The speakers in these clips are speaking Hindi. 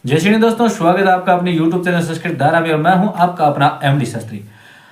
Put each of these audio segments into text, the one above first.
जय श्री हिंद दोस्तों, स्वागत है आपका अपने YouTube चैनल संस्कृत धारा में और मैं हूं आपका अपना एमडी शास्त्री।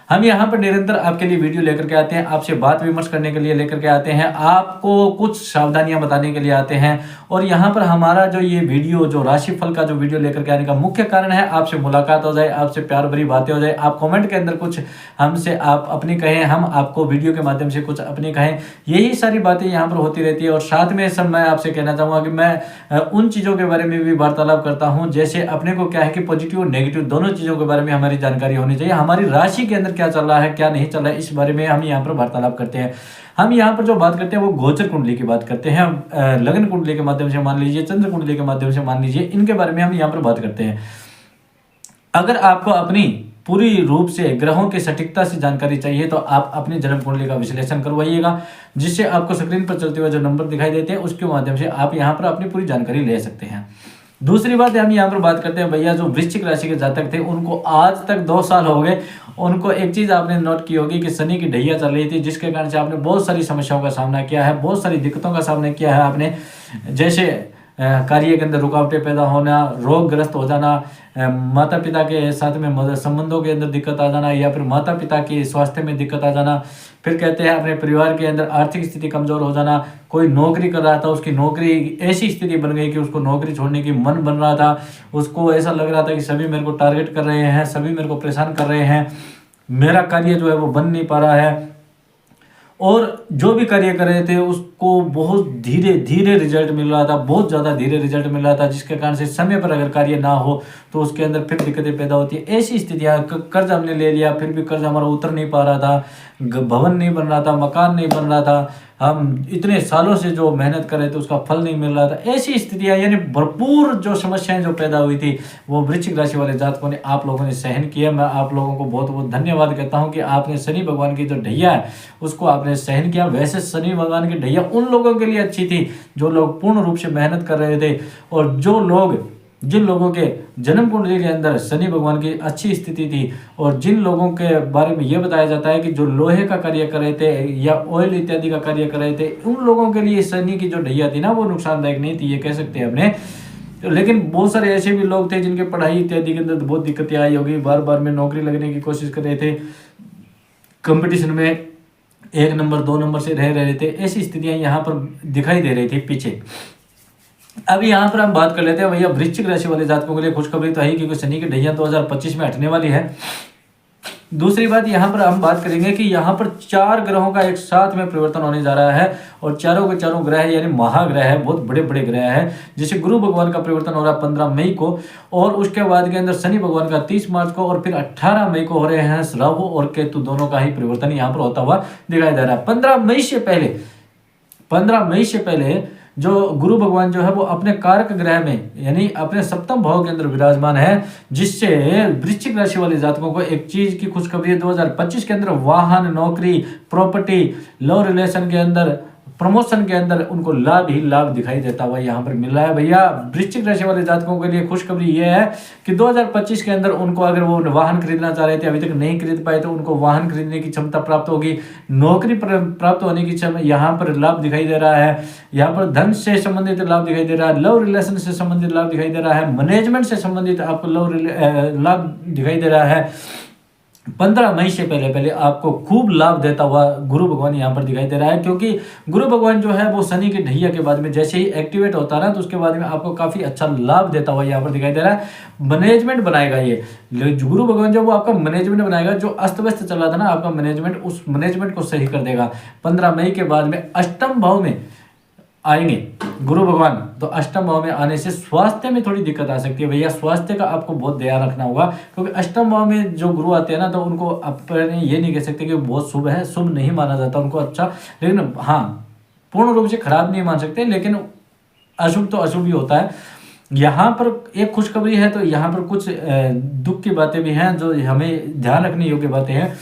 हम यहां पर निरंतर आपके लिए वीडियो लेकर के आते हैं, आपसे बात विमर्श करने के लिए लेकर के आते हैं, आपको कुछ सावधानियां बताने के लिए आते हैं। और यहां पर हमारा जो ये वीडियो, जो राशिफल का जो वीडियो लेकर के आने का मुख्य कारण है, आपसे मुलाकात हो जाए, आपसे प्यार भरी बातें हो जाए, आप कमेंट के अंदर कुछ हमसे आप अपनी कहें, हम आपको वीडियो के माध्यम से कुछ अपनी कहें। यही सारी बातें यहाँ पर होती रहती है। और साथ में सर मैं आपसे कहना चाहूँगा कि मैं उन चीज़ों के बारे में भी वार्तालाप करता हूँ, जैसे अपने को क्या है कि पॉजिटिव और नेगेटिव दोनों चीज़ों के बारे में हमारी जानकारी होनी चाहिए। हमारी राशि के अंदर क्या चल रहा है, क्या नहीं चल रहा है, इस बारे में हम यहाँ पर वार्तालाप करते हैं। हम यहाँ पर जो बात करते हैं वो गोचर कुंडली की बात करते हैं, लग्न कुंडली के माध्यम से मान लीजिए, चंद्र कुंडली के माध्यम से मान लीजिए, इनके बारे में हम यहाँ पर बात करते हैं। अगर आपको अपनी पूरी रूप से ग्रहों की सटीकता से जानकारी चाहिए तो आप अपनी जन्म कुंडली का विश्लेषण करवाइएगा, जिससे आपको स्क्रीन पर चलते हुए जो नंबर दिखाई देते हैं उसके माध्यम से आप यहाँ पर अपनी पूरी जानकारी ले सकते हैं। दूसरी बात हम यहाँ पर बात करते हैं, भैया जो वृश्चिक राशि के जातक थे उनको आज तक 2 साल हो गए, उनको एक चीज आपने नोट की होगी कि शनि की ढैया चल रही थी, जिसके कारण से आपने बहुत सारी समस्याओं का सामना किया है, बहुत सारी दिक्कतों का सामना किया है आपने। जैसे कार्य के अंदर रुकावटें पैदा होना, रोगग्रस्त हो जाना, माता पिता के साथ में संबंधों के अंदर दिक्कत आ जाना, या फिर माता पिता के स्वास्थ्य में दिक्कत आ जाना। फिर कहते हैं अपने परिवार के अंदर आर्थिक स्थिति कमजोर हो जाना। कोई नौकरी कर रहा था, उसकी नौकरी ऐसी स्थिति बन गई कि उसको नौकरी छोड़ने की मन बन रहा था, उसको ऐसा लग रहा था कि सभी मेरे को टारगेट कर रहे हैं, सभी मेरे को परेशान कर रहे हैं, मेरा कार्य जो है वो बन नहीं पा रहा है, और जो भी कार्य कर रहे थे उसको बहुत धीरे धीरे रिजल्ट मिल रहा था, बहुत ज़्यादा धीरे रिजल्ट मिल रहा था, जिसके कारण से समय पर अगर कार्य ना हो तो उसके अंदर फिर दिक्कतें पैदा होती है। ऐसी स्थितियाँ, कर्ज हमने ले लिया फिर भी कर्ज हमारा उतर नहीं पा रहा था, भवन नहीं बन रहा था, मकान नहीं बन रहा था, हम इतने सालों से जो मेहनत कर रहे थे उसका फल नहीं मिल रहा था। ऐसी स्थितियाँ यानी भरपूर जो समस्याएं जो पैदा हुई थी वो वृश्चिक राशि वाले जातकों ने, आप लोगों ने सहन किया। मैं आप लोगों को बहुत बहुत धन्यवाद कहता हूँ कि आपने शनि भगवान की जो ढैया है उसको आपने सहन किया। वैसे शनि भगवान की ढैया उन लोगों के लिए अच्छी थी जो लोग पूर्ण रूप से मेहनत कर रहे थे, और जिन लोगों के जन्म कुंडली के अंदर शनि भगवान की अच्छी स्थिति थी, और जिन लोगों के बारे में यह बताया जाता है कि जो लोहे का कार्य कर रहे थे या ऑयल इत्यादि का कार्य कर रहे थे, उन लोगों के लिए शनि की जो ढैया थी ना वो नुकसानदायक नहीं थी, ये कह सकते हैं अपने। लेकिन बहुत सारे ऐसे भी लोग थे जिनके पढ़ाई इत्यादि के अंदर बहुत दिक्कतें आई होगी, बार बार में नौकरी लगने की कोशिश कर रहे थे, कंपटीशन में 1 नंबर 2 नंबर से रह रहे थे। ऐसी स्थितियां यहाँ पर दिखाई दे रही थी पीछे। अब यहाँ पर हम बात कर लेते हैं भैया वृश्चिक राशि वाले जातकों के लिए खुशखबरी तो है, क्योंकि शनि की ढैया 2025 में हटने वाली है। दूसरी बात यहाँ पर हम बात करेंगे कि यहाँ पर 4 ग्रहों का एक साथ में परिवर्तन होने जा रहा है, और चारों के चारों ग्रह यानी महाग्रह है, बहुत बड़े बड़े ग्रह है। जैसे गुरु भगवान का परिवर्तन हो रहा है 15 मई को, और उसके बाद के अंदर शनि भगवान का 30 मार्च को, और फिर 18 मई को हो रहे हैं राहु और केतु दोनों का ही परिवर्तन यहाँ पर होता हुआ दिखाई दे रहा है। 15 मई से पहले जो गुरु भगवान जो है वो अपने कारक ग्रह में यानी अपने सप्तम भाव के अंदर विराजमान है, जिससे वृश्चिक राशि वाले जातकों को एक चीज की खुशखबरी है। 2025 के अंदर वाहन, नौकरी, प्रॉपर्टी, लव रिलेशन के अंदर, प्रमोशन के अंदर उनको लाभ ही लाभ दिखाई देता हुआ यहाँ पर मिल रहा है। भैया वृश्चिक राशि वाले जातकों के लिए खुशखबरी ये है कि 2025 के अंदर उनको, अगर वो वाहन खरीदना चाह रहे थे अभी तक नहीं खरीद पाए, तो उनको वाहन खरीदने की क्षमता प्राप्त होगी, नौकरी प्राप्त होने की यहाँ पर लाभ दिखाई दे रहा है, यहाँ पर धन से संबंधित लाभ दिखाई दे रहा है, लव रिलेशन से संबंधित लाभ दिखाई दे रहा है, मैनेजमेंट से संबंधित आपको लाभ दिखाई दे रहा है। 15 मई से पहले आपको खूब लाभ देता हुआ गुरु भगवान यहाँ पर दिखाई दे रहा है, क्योंकि गुरु भगवान जो है वो शनि की ढैया के बाद में जैसे ही एक्टिवेट होता है ना, तो उसके बाद में आपको काफी अच्छा लाभ देता हुआ यहाँ पर दिखाई दे रहा है। मैनेजमेंट बनाएगा ये गुरु भगवान, जो वो आपका मैनेजमेंट बनाएगा, जो अस्त व्यस्त चल रहा था ना आपका मैनेजमेंट, उस मैनेजमेंट को सही कर देगा। 15 मई के बाद में अष्टम भाव में आएंगे गुरु भगवान, तो अष्टम भाव में आने से स्वास्थ्य में थोड़ी दिक्कत आ सकती है। भैया स्वास्थ्य का आपको बहुत ध्यान रखना होगा, क्योंकि अष्टम भाव में जो गुरु आते हैं ना, तो उनको अपने ये नहीं कह सकते कि बहुत शुभ है, शुभ नहीं माना जाता उनको अच्छा, लेकिन हाँ पूर्ण रूप से खराब नहीं मान सकते, लेकिन अशुभ तो अशुभ ही होता है। यहाँ पर एक खुशखबरी है, तो यहाँ पर कुछ दुख की बातें भी हैं जो हमें ध्यान रखने योग्य बातें हैं।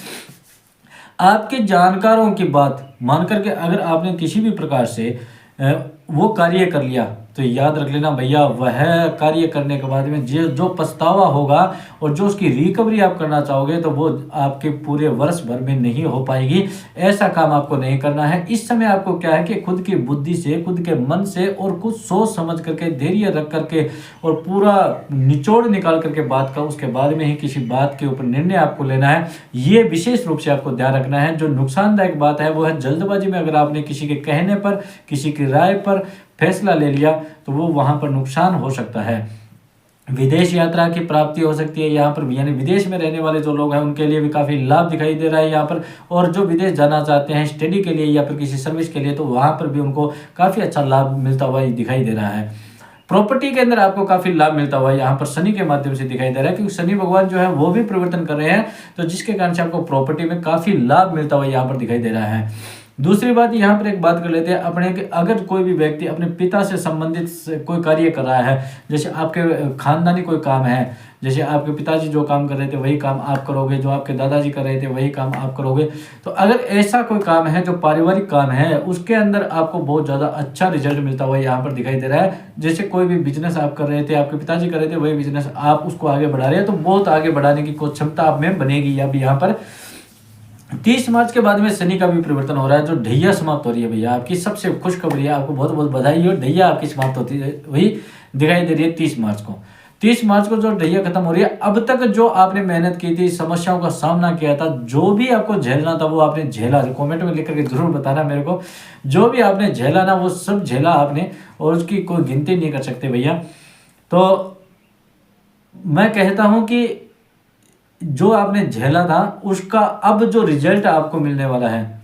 आपके जानकारों की बात मान करके अगर आपने किसी भी प्रकार से वो कार्य कर लिया, तो याद रख लेना भैया, वह कार्य करने के बाद में जो पछतावा होगा और जो उसकी रिकवरी आप करना चाहोगे तो वो आपके पूरे वर्ष भर में नहीं हो पाएगी। ऐसा काम आपको नहीं करना है। इस समय आपको क्या है कि खुद की बुद्धि से, खुद के मन से और कुछ सोच समझ करके, धैर्य रख करके और पूरा निचोड़ निकाल करके बात का, उसके बाद में ही किसी बात के ऊपर निर्णय आपको लेना है। ये विशेष रूप से आपको ध्यान रखना है। जो नुकसानदायक बात है वो है जल्दबाजी में अगर आपने किसी के कहने पर, किसी की राय पर फैसला ले लिया तो वो वहां पर नुकसान हो सकता है। विदेश यात्रा की प्राप्ति हो सकती है यहाँ पर, यानी विदेश में रहने वाले जो लोग हैं उनके लिए भी काफ़ी लाभ दिखाई दे रहा है यहाँ पर। और जो विदेश जाना चाहते हैं स्टडी के लिए या फिर किसी सर्विस के लिए, तो वहाँ पर भी उनको काफ़ी अच्छा लाभ मिलता हुआ दिखाई दे रहा है। प्रॉपर्टी के अंदर आपको काफ़ी लाभ मिलता हुआ यहाँ पर शनि के माध्यम से दिखाई दे रहा है, क्योंकि शनि भगवान जो है वो भी परिवर्तन कर रहे हैं, तो जिसके कारण से आपको प्रॉपर्टी में काफ़ी लाभ मिलता हुआ यहाँ पर दिखाई दे रहा है। दूसरी बात यहाँ पर एक बात कर लेते हैं अपने, अगर कोई भी व्यक्ति अपने पिता से संबंधित कोई कार्य कर रहा है, जैसे आपके खानदानी कोई काम है, जैसे आपके पिताजी जो काम कर रहे थे वही काम आप करोगे, जो आपके दादाजी कर रहे थे वही काम आप करोगे। तो अगर ऐसा कोई काम है जो पारिवारिक काम है, उसके अंदर आपको बहुत ज़्यादा अच्छा रिजल्ट मिलता हुआ यहाँ पर दिखाई दे रहा है। जैसे कोई भी बिजनेस आप कर रहे थे, आपके पिताजी कर रहे थे, वही बिजनेस आप उसको आगे बढ़ा रहे हैं, तो बहुत आगे बढ़ाने की कोई क्षमता आप में बनेगी। अब यहाँ पर 30 मार्च के बाद में शनि का भी परिवर्तन हो रहा है, जो ढैया समाप्त हो रही है भैया। आपकी सबसे खुशखबरी है, आपको बहुत बहुत बधाई हो। ढैया आपकी समाप्त होती है, वही दिखाई दे रही है 30 मार्च को। 30 मार्च को जो ढैया खत्म हो रही है। अब तक जो आपने मेहनत की थी, समस्याओं का सामना किया था, जो भी आपको झेलना था वो आपने झेला। कमेंट में लिख करके जरूर बताना मेरे को, जो भी आपने झेला ना वो सब झेला आपने, और उसकी कोई गिनती नहीं कर सकते भैया। तो मैं कहता हूं कि जो आपने झेला था उसका अब जो रिजल्ट आपको मिलने वाला है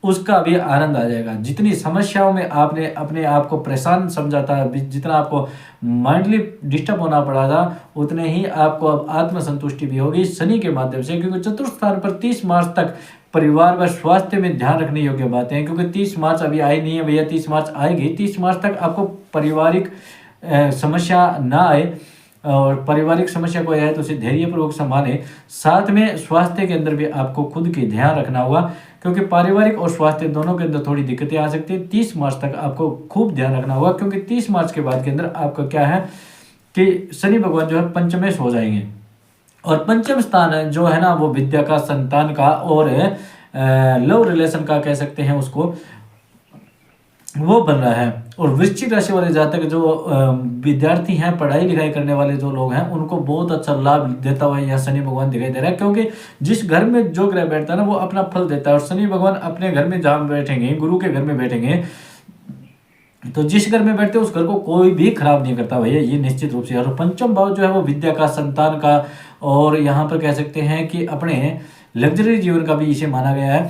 उसका भी आनंद आ जाएगा। जितनी समस्याओं में आपने अपने आप को परेशान समझा था, जितना आपको माइंडली डिस्टर्ब होना पड़ा था, उतने ही आपको अब आत्मसंतुष्टि भी होगी शनि के माध्यम से। क्योंकि चतुर्थ स्थान पर 30 मार्च तक परिवार व स्वास्थ्य में ध्यान रखने योग्य बातें हैं, क्योंकि 30 मार्च अभी आई नहीं है भैया, 30 मार्च आएगी। 30 मार्च तक आपको पारिवारिक समस्या ना आए, और पारिवारिक समस्या कोई आए तो उसे धैर्यपूर्वक संभालें। साथ में स्वास्थ्य के अंदर भी आपको खुद की ध्यान रखना होगा, क्योंकि पारिवारिक और स्वास्थ्य दोनों के अंदर थोड़ी दिक्कतें आ सकती है। 30 मार्च तक आपको खूब ध्यान रखना होगा, क्योंकि 30 मार्च के बाद के अंदर आपका क्या है कि शनि भगवान जो है पंचमेश हो जाएंगे, और पंचम स्थान जो है ना वो विद्या का, संतान का और लव रिलेशन का कह सकते हैं उसको, वो बन रहा है। और वृश्चिक राशि वाले जातक जो विद्यार्थी हैं, पढ़ाई लिखाई करने वाले जो लोग हैं, उनको बहुत अच्छा लाभ देता हुआ यह शनि भगवान दिखाई दे रहा है। क्योंकि जिस घर में जो ग्रह बैठता है ना वो अपना फल देता है, और शनि भगवान अपने घर में जहाँ बैठेंगे, गुरु के घर में बैठेंगे, तो जिस घर में बैठते हैं उस घर को कोई भी खराब नहीं करता भैया, ये निश्चित रूप से। और पंचम भाव जो है वो विद्या का, संतान का, और यहाँ पर कह सकते हैं कि अपने लग्जरी जीवन का भी इसे माना गया है।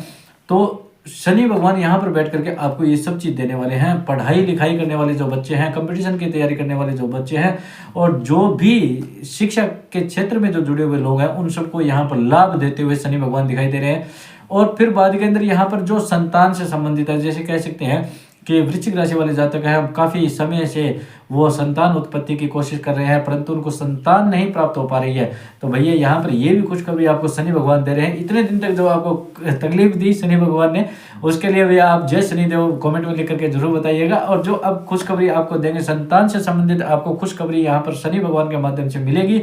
तो शनि भगवान यहाँ पर बैठ करके आपको ये सब चीज़ देने वाले हैं। पढ़ाई लिखाई करने वाले जो बच्चे हैं, कंपटीशन की तैयारी करने वाले जो बच्चे हैं, और जो भी शिक्षा के क्षेत्र में जो जुड़े हुए लोग हैं, उन सबको यहाँ पर लाभ देते हुए शनि भगवान दिखाई दे रहे हैं। और फिर बाद के अंदर यहाँ पर जो संतान से संबंधित है, जैसे कह सकते हैं कि वृश्चिक राशि वाले जातक हैं, काफ़ी समय से वो संतान उत्पत्ति की कोशिश कर रहे हैं, परंतु उनको संतान नहीं प्राप्त हो पा रही है। तो भैया यहाँ पर ये भी खुशखबरी आपको शनि भगवान दे रहे हैं। इतने दिन तक जो आपको तकलीफ दी शनि भगवान ने, उसके लिए भैया आप जय शनिदेव कमेंट में लिख करके जरूर बताइएगा। और जो अब खुशखबरी आपको देंगे, संतान से संबंधित आपको खुशखबरी यहाँ पर शनि भगवान के माध्यम से मिलेगी,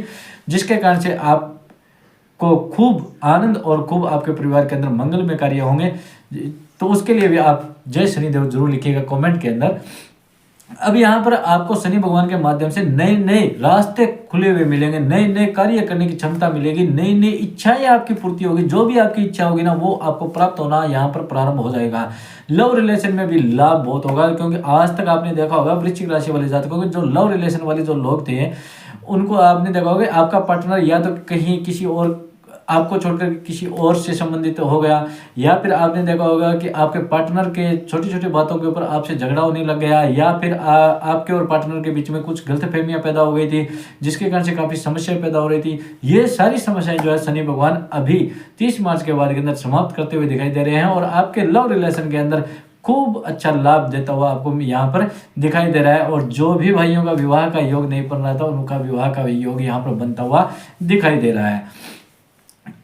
जिसके कारण से आपको खूब आनंद और खूब आपके परिवार के अंदर मंगलमय कार्य होंगे। तो उसके लिए भी आप जय शनिदेव जरूर लिखिएगा कमेंट के अंदर। अब यहाँ पर आपको शनि भगवान के माध्यम से नए नए रास्ते खुले हुए मिलेंगे, नए नए कार्य करने की क्षमता मिलेगी, नई नई इच्छाएं आपकी पूर्ति होगी। जो भी आपकी इच्छा होगी ना वो आपको प्राप्त होना यहाँ पर प्रारंभ हो जाएगा। लव रिलेशन में भी लाभ बहुत होगा, क्योंकि आज तक आपने देखा होगा वृश्चिक राशि वाले जातकों के जो लव रिलेशन वाले जो लोग थे, उनको आपने देखा होगा आपका पार्टनर या तो कहीं किसी और आपको छोड़कर किसी और से संबंधित हो गया, या फिर आपने देखा होगा कि आपके पार्टनर के छोटी छोटी बातों के ऊपर आपसे झगड़ा होने लग गया, या फिर आपके और पार्टनर के बीच में कुछ गलतफहमियां पैदा हो गई थी, जिसके कारण से काफ़ी समस्याएं पैदा हो रही थी। ये सारी समस्याएं जो है शनि भगवान अभी 30 मार्च के बाद के अंदर समाप्त करते हुए दिखाई दे रहे हैं, और आपके लव रिलेशन के अंदर खूब अच्छा लाभ देता हुआ आपको यहाँ पर दिखाई दे रहा है। और जो भी भाइयों का विवाह का योग नहीं बन रहा था, उनका विवाह का योग यहाँ पर बनता हुआ दिखाई दे रहा है।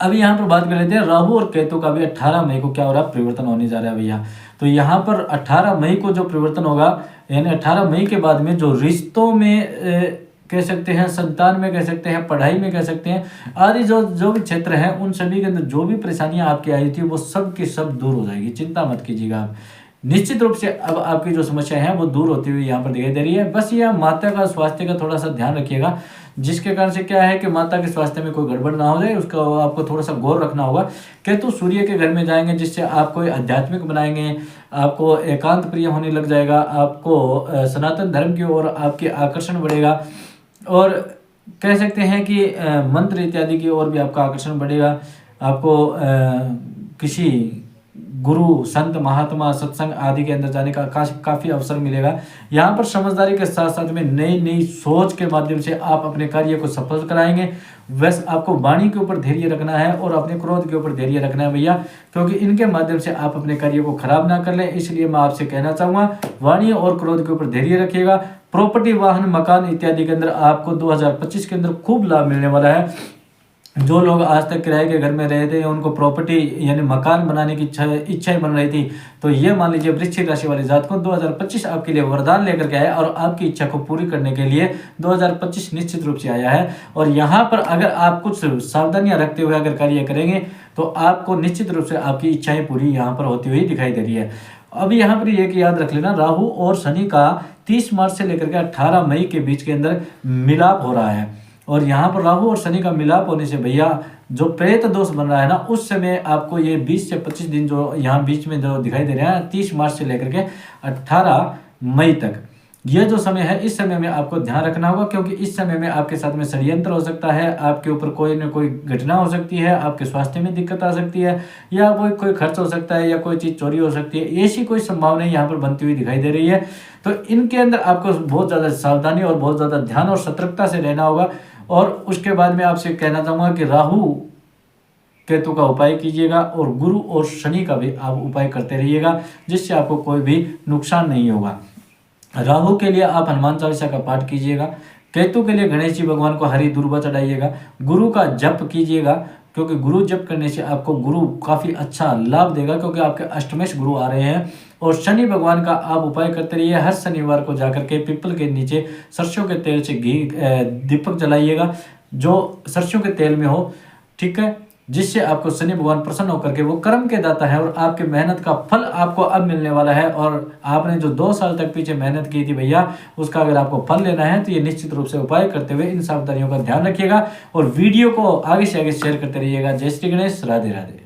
अभी यहाँ पर बात कर लेते हैं राहु और केतु का भी 18 मई को क्या हो रहा है, परिवर्तन होने जा रहा है भैया। तो यहाँ पर 18 मई को जो परिवर्तन होगा, यानी 18 मई के बाद में जो रिश्तों में कह सकते हैं, संतान में कह सकते हैं, पढ़ाई में कह सकते हैं, आदि जो जो भी क्षेत्र हैं उन सभी के अंदर जो भी परेशानियां आपकी आई थी वो सब की सब दूर हो जाएगी, चिंता मत कीजिएगा आप। निश्चित रूप से अब आपकी जो समस्या है वो दूर होती हुई यहाँ पर दिखाई दे रही है। बस यह माता का स्वास्थ्य का थोड़ा सा ध्यान रखिएगा, जिसके कारण से क्या है कि माता के स्वास्थ्य में कोई गड़बड़ ना हो जाए, उसका आपको थोड़ा सा गौर रखना होगा। केतु सूर्य के घर में जाएंगे जिससे आपको आध्यात्मिक बनाएंगे, आपको एकांत प्रिय होने लग जाएगा, आपको सनातन धर्म की ओर आपके आकर्षण बढ़ेगा, और कह सकते हैं कि मंत्र इत्यादि की ओर भी आपका आकर्षण बढ़ेगा। आपको किसी गुरु, संत, महात्मा, सत्संग आदि के अंदर जाने का काफ़ी अवसर मिलेगा। यहाँ पर समझदारी के साथ साथ में नई नई सोच के माध्यम से आप अपने कार्य को सफल कराएंगे। वैसे आपको वाणी के ऊपर धैर्य रखना है और अपने क्रोध के ऊपर धैर्य रखना है भैया, क्योंकि इनके माध्यम से आप अपने कार्य को खराब ना कर लें। इसलिए मैं आपसे कहना चाहूँगा, वाणी और क्रोध के ऊपर धैर्य रखिएगा। प्रॉपर्टी, वाहन, मकान इत्यादि के अंदर आपको 2025 के अंदर खूब लाभ मिलने वाला है। जो लोग आज तक किराए के घर में रहे थे, उनको प्रॉपर्टी यानी मकान बनाने की इच्छाएं बन रही थी, तो ये मान लीजिए वृश्चिक राशि वाले जातकों 2025 आपके लिए वरदान लेकर के आया और आपकी इच्छा को पूरी करने के लिए 2025 निश्चित रूप से आया है। और यहाँ पर अगर आप कुछ सावधानियां रखते हुए अगर कार्य करेंगे तो आपको निश्चित रूप से आपकी इच्छाएं पूरी यहाँ पर होती हुई दिखाई दे रही है। अभी यहाँ पर एक याद रख लेना, राहु और शनि का 30 मार्च से लेकर के 18 मई के बीच के अंदर मिलाप हो रहा है। और यहाँ पर राहु और शनि का मिलाप होने से भैया जो प्रेत दोष बन रहा है ना, उस समय आपको ये 20 से 25 दिन जो यहाँ बीच में जो दिखाई दे रहे हैं 30 मार्च से लेकर के 18 मई तक, ये जो समय है इस समय में आपको ध्यान रखना होगा, क्योंकि इस समय में आपके साथ में षड्यंत्र हो सकता है, आपके ऊपर कोई न कोई घटना हो सकती है, आपके स्वास्थ्य में दिक्कत आ सकती है, या कोई खर्च हो सकता है, या कोई चीज़ चोरी हो सकती है। ऐसी कोई संभावना यहाँ पर बनती हुई दिखाई दे रही है। तो इनके अंदर आपको बहुत ज़्यादा सावधानी और बहुत ज़्यादा ध्यान और सतर्कता से रहना होगा। और उसके बाद में आपसे कहना चाहूँगा कि राहु केतु का उपाय कीजिएगा और गुरु और शनि का भी आप उपाय करते रहिएगा, जिससे आपको कोई भी नुकसान नहीं होगा। राहु के लिए आप हनुमान चालीसा का पाठ कीजिएगा, केतु के लिए गणेश जी भगवान को हरी दूर्वा चढ़ाइएगा, गुरु का जप कीजिएगा, क्योंकि गुरु जप करने से आपको गुरु काफ़ी अच्छा लाभ देगा, क्योंकि आपके अष्टमेश गुरु आ रहे हैं। और शनि भगवान का आप उपाय करते रहिए, हर शनिवार को जाकर के पीपल के नीचे सरसों के तेल से घी दीपक जलाइएगा जो सरसों के तेल में हो, ठीक है, जिससे आपको शनि भगवान प्रसन्न होकर के, वो कर्म के दाता है और आपके मेहनत का फल आपको अब मिलने वाला है। और आपने जो 2 साल तक पीछे मेहनत की थी भैया, उसका अगर आपको फल लेना है तो ये निश्चित रूप से उपाय करते हुए इन सावधानियों का ध्यान रखिएगा और वीडियो को आगे से आगे शेयर करते रहिएगा। जय श्री गणेश, राधे राधे।